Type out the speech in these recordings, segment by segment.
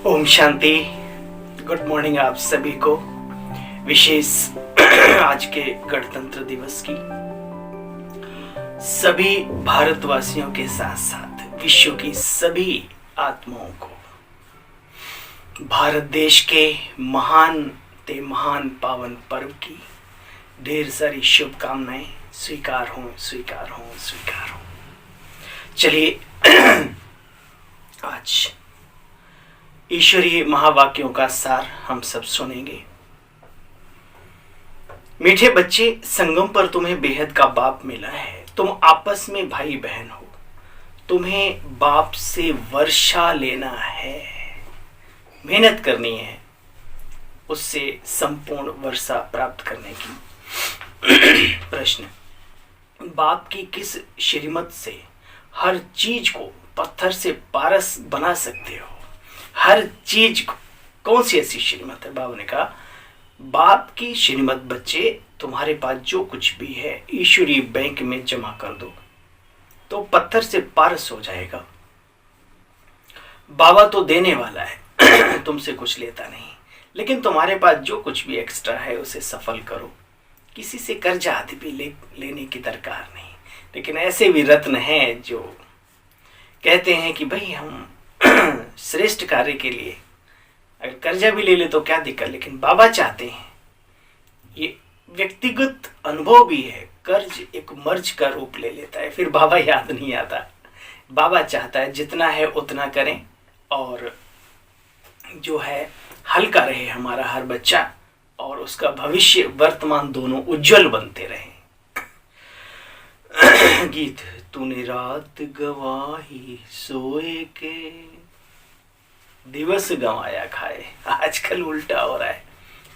Om Shanti. Good morning आप सभी को। विशेष आज के गणतंत्र दिवस की सभी भारतवासियों के साथ साथ विश्व की सभी आत्माओं को भारत देश के महान पावन पर्व की ढेर सारी शुभकामनाएं स्वीकार हों। चलिए आज ईश्वरीय महावाक्यों का सार हम सब सुनेंगे। मीठे बच्चे, संगम पर तुम्हें बेहद का बाप मिला है। तुम आपस में भाई बहन हो। तुम्हें बाप से वर्षा लेना है, मेहनत करनी है उससे संपूर्ण वर्षा प्राप्त करने की। प्रश्न, बाप की किस श्रीमत से हर चीज को पत्थर से पारस बना सकते हो? हर चीज को कौन सी ऐसी श्रीमत है? बाबा ने कहा, बाप की श्रीमत बच्चे, तुम्हारे पास जो कुछ भी है ईश्वरीय बैंक में जमा कर दो तो पत्थर से पारस हो जाएगा। बाबा तो देने वाला है तुमसे कुछ लेता नहीं, लेकिन तुम्हारे पास जो कुछ भी एक्स्ट्रा है उसे सफल करो। किसी से कर्जा आदि भी लेने की दरकार नहीं। लेकिन ऐसे भी रत्न हैं जो कहते हैं कि भाई हम श्रेष्ठ कार्य के लिए अगर कर्जा भी ले ले तो क्या दिक्कत, लेकिन बाबा चाहते हैं, ये व्यक्तिगत अनुभव भी है, कर्ज एक मर्ज का रूप ले लेता है, फिर बाबा याद नहीं आता। बाबा चाहता है जितना है उतना करें और जो है हल्का रहे हमारा हर बच्चा और उसका भविष्य वर्तमान दोनों उज्जवल बनते रहे। गीत, तूने रात गवाही सोए के दिवस गंवाया खाए। आजकल उल्टा हो रहा है,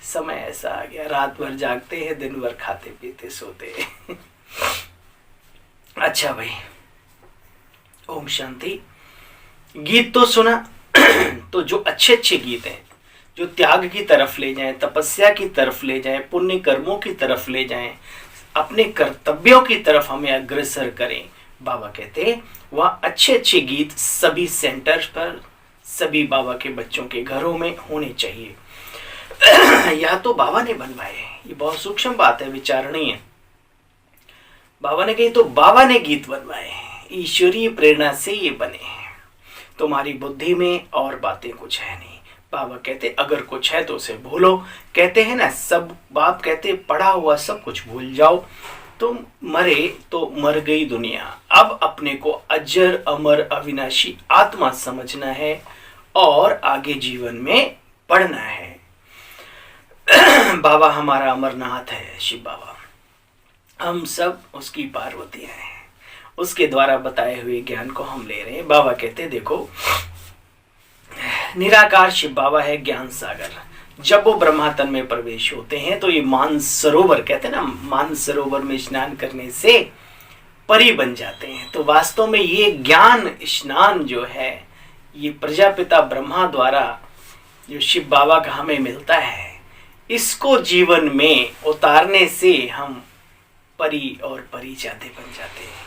समय ऐसा आ गया, रात भर जागते हैं, दिन भर खाते पीते सोते हैं। अच्छा भाई, ओम शांति। गीत तो सुना तो जो अच्छे अच्छे गीत हैं जो त्याग की तरफ ले जाएं, तपस्या की तरफ ले जाएं, पुण्य कर्मों की तरफ ले जाएं, अपने कर्तव्यों की तरफ हमें अग्रसर करें, बाबा कहते हैं वह अच्छे अच्छे गीत सभी सेंटर पर सभी बाबा के बच्चों के घरों में होने चाहिए। यह तो बाबा ने बनवाए हैं, ये बहुत सूक्ष्म बात है, विचारणीय है। बाबा ने कही तो बाबा ने गीत बनवाए हैं, ईश्वरीय प्रेरणा से ये बने हैं। तुम्हारी बुद्धि में और बातें कुछ है नहीं। बाबा कहते अगर कुछ है तो उसे भूलो। कहते हैं ना, सब बाप कहते पढ़ा हुआ सब कुछ भूल जाओ। तुम मरे तो मर गई दुनिया, अब अपने को अजर अमर अविनाशी आत्मा समझना है और आगे जीवन में पढ़ना है। बाबा हमारा अमरनाथ है, शिव बाबा, हम सब उसकी पार्वतियां हैं, उसके द्वारा बताए हुए ज्ञान को हम ले रहे हैं। बाबा कहते देखो, निराकार शिव बाबा है ज्ञान सागर। जब वो ब्रह्मातन में प्रवेश होते हैं तो ये मानसरोवर, कहते हैं ना, मानसरोवर में स्नान करने से परी बन जाते हैं। तो वास्तव में ये ज्ञान स्नान जो है ये प्रजापिता ब्रह्मा द्वारा जो शिव बाबा का हमें मिलता है, इसको जीवन में उतारने से हम परी और परिजाते बन जाते हैं।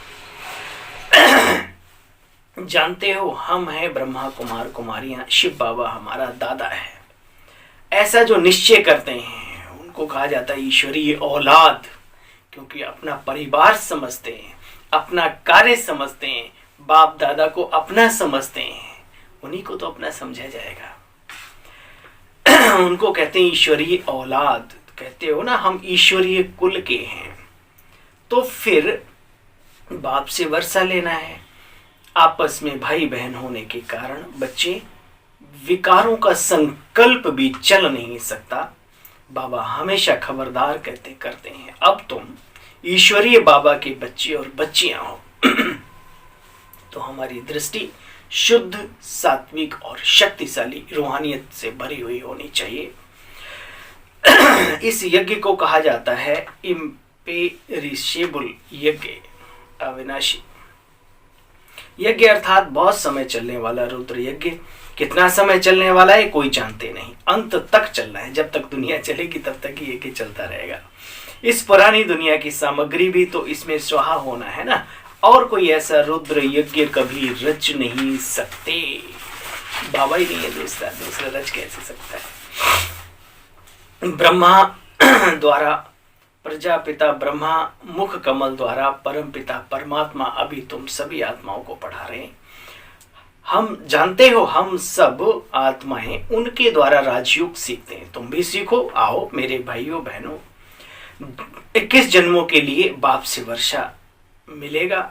जानते हो, हम हैं ब्रह्मा कुमार कुमारियां, शिव बाबा हमारा दादा है। ऐसा जो निश्चय करते हैं उनको कहा जाता है ईश्वरीय औलाद, क्योंकि अपना परिवार समझते हैं, अपना कार्य समझते हैं, बाप दादा को अपना समझते हैं, उन्हीं को तो अपना समझा जाएगा। उनको कहते हैं ईश्वरीय औलाद। कहते हो ना, हम ईश्वरीय कुल के हैं, तो फिर बाप से वर्षा लेना है। आपस में भाई बहन होने के कारण बच्चे विकारों का संकल्प भी चल नहीं सकता। बाबा हमेशा खबरदार कहते करते हैं, अब तुम ईश्वरीय बाबा के बच्चे और बच्चियां हो तो हमारी दृष्टि शुद्ध, सात्विक और शक्तिशाली रूहानियत से भरी हुई होनी चाहिए। इस यज्ञ को कहा जाता है इम्पेरिशेबल यज्ञ, अविनाशी यज्ञ, अर्थात बहुत समय चलने वाला रुद्र यज्ञ। कितना समय चलने वाला है कोई जानते नहीं, अंत तक चलना है, जब तक दुनिया चलेगी तब तक ये यज्ञ चलता रहेगा। इस पुरानी दुनिया की सामग्री भी तो इसमें स्वाहा होना है ना, और कोई ऐसा रुद्र यज्ञ कभी रच नहीं सकते। बाबा ही नहीं है, दूसरा रच कैसे सकता है। ब्रह्मा द्वारा प्रजापिता ब्रह्मा मुख कमल द्वारा परम पिता परमात्मा अभी तुम सभी आत्माओं को पढ़ा रहे हैं। हम जानते हो हम सब आत्माएं उनके द्वारा राजयोग सीखते हैं, तुम भी सीखो। आओ मेरे भाइयों बहनों, 21 जन्मों के लिए बाप से वर्षा मिलेगा,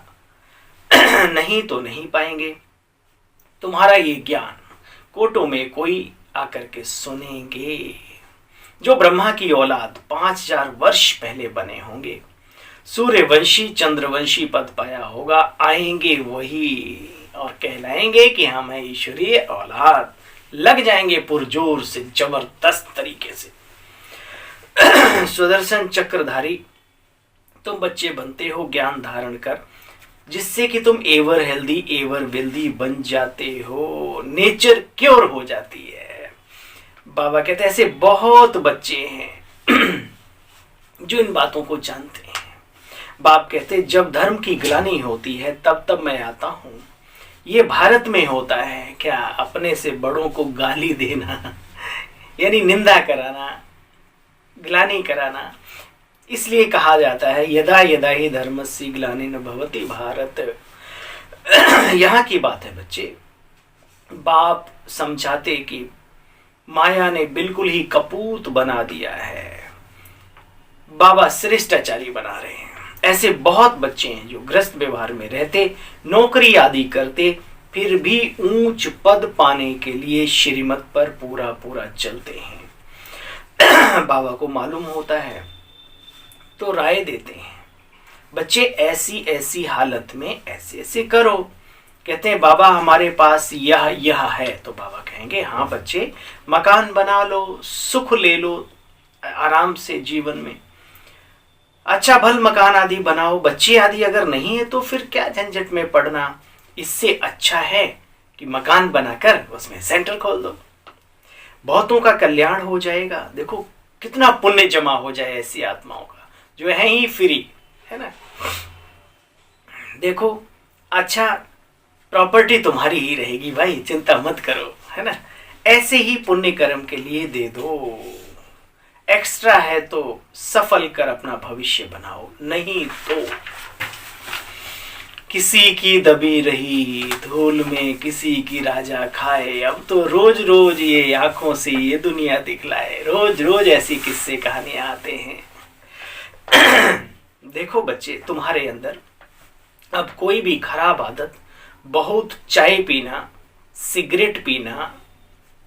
नहीं तो नहीं पाएंगे। तुम्हारा ये ज्ञान कोटों में कोई आकर के सुनेंगे। जो ब्रह्मा की औलाद 5000 वर्ष पहले बने होंगे, सूर्यवंशी चंद्रवंशी पद पाया होगा, आएंगे वही और कहलाएंगे कि हम है ईश्वरीय औलाद। लग जाएंगे पुरजोर से जबरदस्त तरीके से। सुदर्शन चक्रधारी तुम बच्चे बनते हो ज्ञान धारण कर, जिससे कि तुम एवर हेल्दी एवर वेल्दी बन जाते हो, नेचर क्योर हो जाती है। बाबा कहते हैं ऐसे बहुत बच्चे हैं जो इन बातों को जानते हैं। बाप कहते जब धर्म की ग्लानि होती है तब तब मैं आता हूं। ये भारत में होता है क्या, अपने से बड़ों को गाली देना यानी निंदा कराना, ग्लानि कराना। इसलिए कहा जाता है यदा यदा ही धर्मस्य ग्लानिर्न भवति भारत। यहाँ की बात है बच्चे। बाप समझाते कि माया ने बिल्कुल ही कपूत बना दिया है, बाबा श्रेष्ठाचारी बना रहे हैं। ऐसे बहुत बच्चे हैं जो ग्रस्त व्यवहार में रहते, नौकरी आदि करते, फिर भी ऊंच पद पाने के लिए श्रीमत पर पूरा पूरा चलते हैं। बाबा को मालूम होता है तो राय देते हैं, बच्चे ऐसी ऐसी हालत में ऐसे ऐसे करो। कहते हैं बाबा हमारे पास यह है, तो बाबा कहेंगे हाँ बच्चे मकान बना लो, सुख ले लो आराम से जीवन में, अच्छा भल मकान आदि बनाओ। बच्चे आदि अगर नहीं है तो फिर क्या झंझट में पड़ना, इससे अच्छा है कि मकान बनाकर उसमें सेंटर खोल दो, बहुतों का कल्याण हो जाएगा। देखो कितना पुण्य जमा हो जाए ऐसी आत्माओं का जो है ही फ्री, है ना। देखो अच्छा प्रॉपर्टी तुम्हारी ही रहेगी भाई, चिंता मत करो, है ना। ऐसे ही पुण्य कर्म के लिए दे दो, एक्स्ट्रा है तो सफल कर अपना भविष्य बनाओ, नहीं तो किसी की दबी रही धूल में किसी की राजा खाए। अब तो रोज रोज ये आंखों से ये दुनिया दिखलाए, रोज रोज ऐसी किस्से कहानियां आते हैं। देखो बच्चे तुम्हारे अंदर अब कोई भी खराब आदत, बहुत चाय पीना, सिगरेट पीना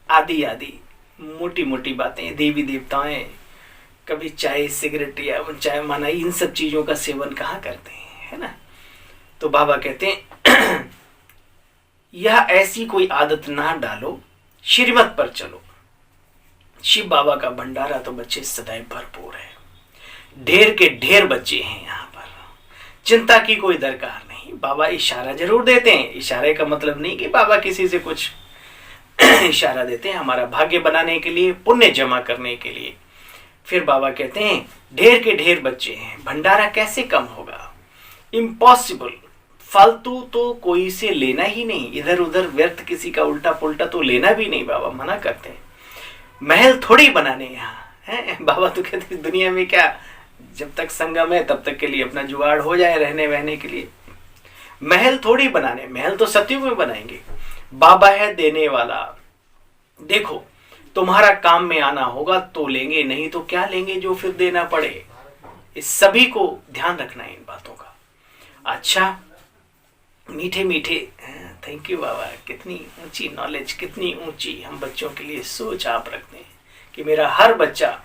आदि आदि मोटी मोटी बातें, देवी देवताएं कभी चाय सिगरेट या चाय माना इन सब चीजों का सेवन कहाँ करते हैं, है ना। तो बाबा कहते हैं यह ऐसी कोई आदत ना डालो, श्रीमत पर चलो। शिव बाबा का भंडारा तो बच्चे सदैव भरपूर है, ढेर के ढेर बच्चे हैं यहाँ पर, चिंता की कोई दरकार नहीं। बाबा इशारा जरूर देते हैं, इशारे का मतलब नहीं कि बाबा किसी से कुछ इशारा देते हैं, हमारा भाग्य बनाने के लिए, पुण्य जमा करने के लिए। फिर बाबा कहते हैं ढेर के ढेर बच्चे हैं, भंडारा कैसे कम होगा, इम्पॉसिबल। फालतू तो कोई से लेना ही नहीं, इधर उधर व्यर्थ किसी का उल्टा पुल्टा तो लेना भी नहीं, बाबा मना करते हैं। महल थोड़ी बनाने यहाँ है, बाबा तो कहते हैं दुनिया में क्या, जब तक संगम है तब तक के लिए अपना जुगाड़ हो जाए रहने बहने के लिए, महल थोड़ी बनाने, महल तो सतयुग में बनाएंगे। बाबा है देने वाला। देखो तुम्हारा काम में आना होगा तो लेंगे, नहीं तो क्या लेंगे जो फिर देना पड़े। इस सभी को ध्यान रखना है इन बातों का। अच्छा मीठे मीठे थैंक यू बाबा, कितनी ऊंची नॉलेज, कितनी ऊंची हम बच्चों के लिए सोच आप रखते हैं कि मेरा हर बच्चा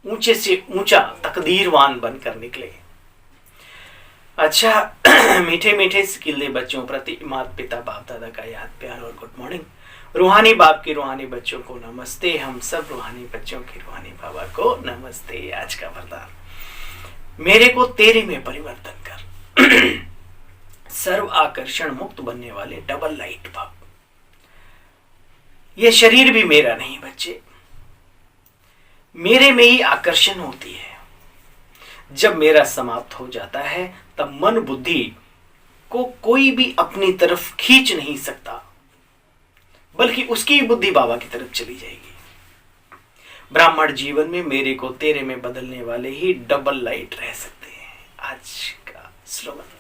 ऊंचे से ऊंचा तकदीरवान बनकर निकले। अच्छा मीठे मीठे सिकिले बच्चों प्रति माता पिता बाप दादा का याद प्यार और गुड मॉर्निंग। रूहानी बाप के रूहानी बच्चों को नमस्ते, हम सब रूहानी बच्चों के रूहानी बाबा को नमस्ते। आज का वरदान, मेरे को तेरे में परिवर्तन कर। सर्व आकर्षण मुक्त बनने वाले डबल लाइट बाप। यह शरीर भी मेरा नहीं बच्चे, मेरे में ही आकर्षण होती है। जब मेरा समाप्त हो जाता है तब मन बुद्धि को कोई भी अपनी तरफ खींच नहीं सकता। बल्कि उसकी बुद्धि बाबा की तरफ चली जाएगी। ब्राह्मण जीवन में मेरे को तेरे में बदलने वाले ही डबल लाइट रह सकते हैं। आज का स्लोगन,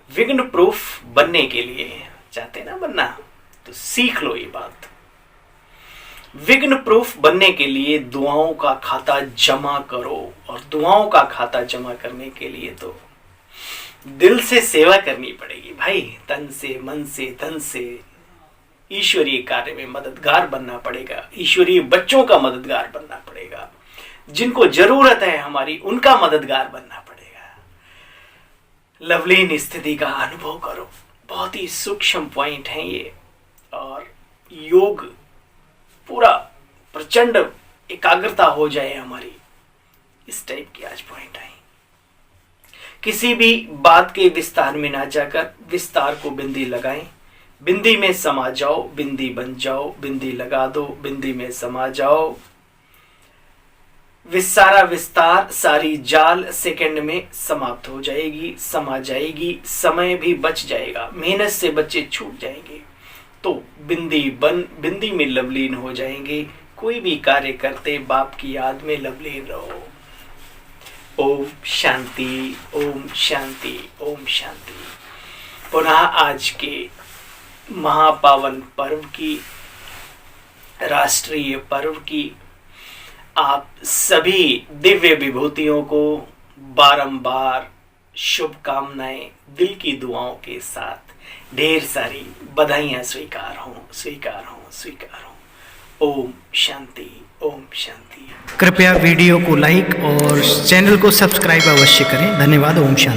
विघ्न प्रूफ बनने के लिए चाहते ना बनना तो सीख लो ये बात। विघ्न प्रूफ बनने के लिए दुआओं का खाता जमा करो, और दुआओं का खाता जमा करने के लिए तो दिल से सेवा करनी पड़ेगी भाई, तन से, मन से, धन से। ईश्वरीय कार्य में मददगार बनना पड़ेगा, ईश्वरीय बच्चों का मददगार बनना पड़ेगा, जिनको जरूरत है हमारी उनका मददगार बनना पड़ेगा। लवलीन स्थिति का अनुभव करो, बहुत ही सूक्ष्म पॉइंट है ये, और योग पूरा प्रचंड एकाग्रता हो जाए हमारी, इस टाइप की आज पॉइंट आई। किसी भी बात के विस्तार में ना जाकर विस्तार को बिंदी लगाएं, बिंदी में समा जाओ, बिंदी बन जाओ, बिंदी लगा दो, बिंदी में समा जाओ। सारा विस्तार, सारी जाल सेकंड में समाप्त हो जाएगी, समा जाएगी, समय भी बच जाएगा, मेहनत से बच्चे छूट जाएंगे, तो बिंदी में लवलीन हो जाएंगे। कोई भी कार्य करते बाप की याद में लवलीन रहो। ओम शांति, ओम शांति, ओम शांति। पुनः आज के महापावन पर्व की, राष्ट्रीय पर्व की आप सभी दिव्य विभूतियों को बारंबार शुभकामनाएं, दिल की दुआओं के साथ ढेर सारी बधाइयां स्वीकार हो, स्वीकार हो, स्वीकार हो। ओम शांति, ओम शांति। कृपया वीडियो को लाइक और चैनल को सब्सक्राइब अवश्य करें। धन्यवाद। ओम शांति।